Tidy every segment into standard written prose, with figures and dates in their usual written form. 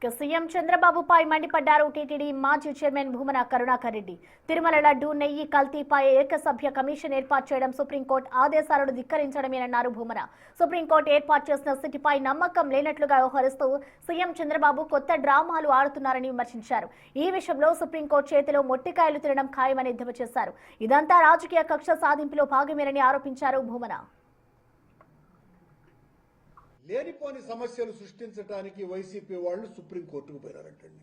CM చంద్రబాబుపై మండిపడ్డారు TTD మాజీ చైర్మన్ భూమన కరుణాకర్ రెడ్డి. తిరుమల లడ్డు నెయ్యి కల్తీపై ఏకసభ్య కమిషన్ ఏర్పాటు చేయడం సుప్రీంకోర్టు ఆదేశాలను ధిక్కరించడమేనన్నారు భూమన. సుప్రీంకోర్టు ఏర్పాటు చేసిన సిటీపై నమ్మకం లేనట్లుగా వ్యవహరిస్తూ సీఎం చంద్రబాబు కొత్త డ్రామాలు ఆడుతున్నారని విమర్శించారు. ఈ విషయంలో సుప్రీంకోర్టు చేతిలో మొట్టికాయలు తినడం ఖాయమని ఎద్దేవా చేశారు. ఇదంతా రాజకీయ కక్ష సాధింపులో భాగమేనని ఆరోపించారు భూమన. లేనిపోని సమస్యలు సృష్టించడానికి వైసీపీ వాళ్ళు సుప్రీంకోర్టుకు పోయారంటండి.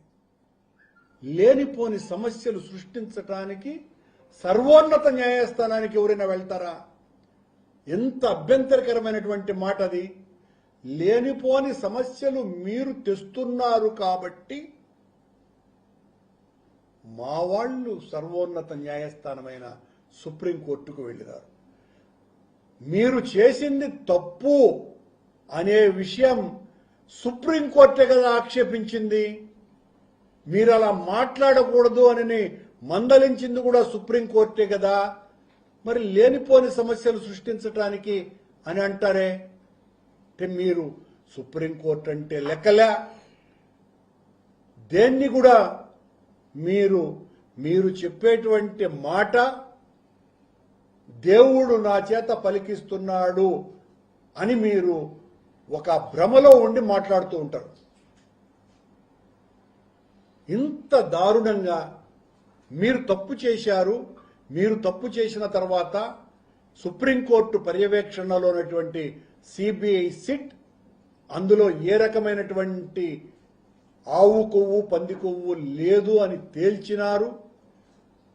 లేనిపోని సమస్యలు సృష్టించడానికి సర్వోన్నత న్యాయస్థానానికి ఎవరైనా వెళ్తారా? ఎంత అభ్యంతరకరమైనటువంటి మాట అది. లేనిపోని సమస్యలు మీరు తెస్తున్నారు కాబట్టి మా వాళ్ళు సర్వోన్నత న్యాయస్థానమైన సుప్రీంకోర్టుకు వెళ్ళినారు. మీరు చేసింది తప్పు అనే విషయం సుప్రీంకోర్టే కదా ఆక్షేపించింది. మీరు అలా మాట్లాడకూడదు అని మందలించింది కూడా సుప్రీంకోర్టే కదా. మరి లేనిపోని సమస్యలు సృష్టించడానికి అని అంటారే. అంటే మీరు సుప్రీంకోర్టు అంటే లెక్కలే. దేన్ని కూడా మీరు చెప్పేటువంటి మాట దేవుడు నా చేత పలికిస్తున్నాడు అని మీరు ఒక భ్రమలో ఉండి మాట్లాడుతూ ఉంటారు. ఇంత దారుణంగా మీరు తప్పు చేశారు. మీరు తప్పు చేసిన తర్వాత సుప్రీంకోర్టు పర్యవేక్షణలో ఉన్నటువంటి సిబిఐ సిట్ అందులో ఏ రకమైనటువంటి ఆవు కొవ్వు పంది కొవ్వు లేదు అని తేల్చినారు.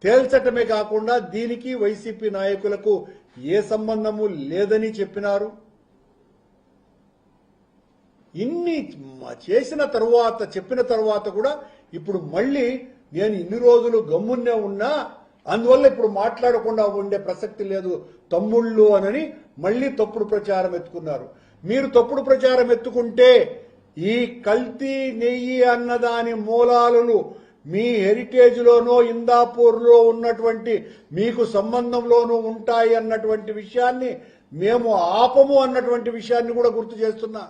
తేల్చటమే కాకుండా దీనికి వైసీపీ నాయకులకు ఏ సంబంధము లేదని చెప్పినారు. ఇన్ని చేసిన తరువాత చెప్పిన తరువాత కూడా ఇప్పుడు మళ్ళీ నేను ఇన్ని రోజులు గమ్మున్నే ఉన్నా, అందువల్ల ఇప్పుడు మాట్లాడకుండా ఉండే ప్రసక్తి లేదు తమ్ముళ్ళు అని మళ్ళీ తప్పుడు ప్రచారం ఎత్తుకున్నారు. మీరు తప్పుడు ప్రచారం ఎత్తుకుంటే ఈ కల్తీ నెయ్యి అన్నదాని మూలాలు మీ హెరిటేజ్లోనో ఇందాపూర్లో ఉన్నటువంటి మీకు సంబంధంలోనూ ఉంటాయి అన్నటువంటి విషయాన్ని మేము ఆపము అన్నటువంటి విషయాన్ని కూడా గుర్తు చేస్తున్నా.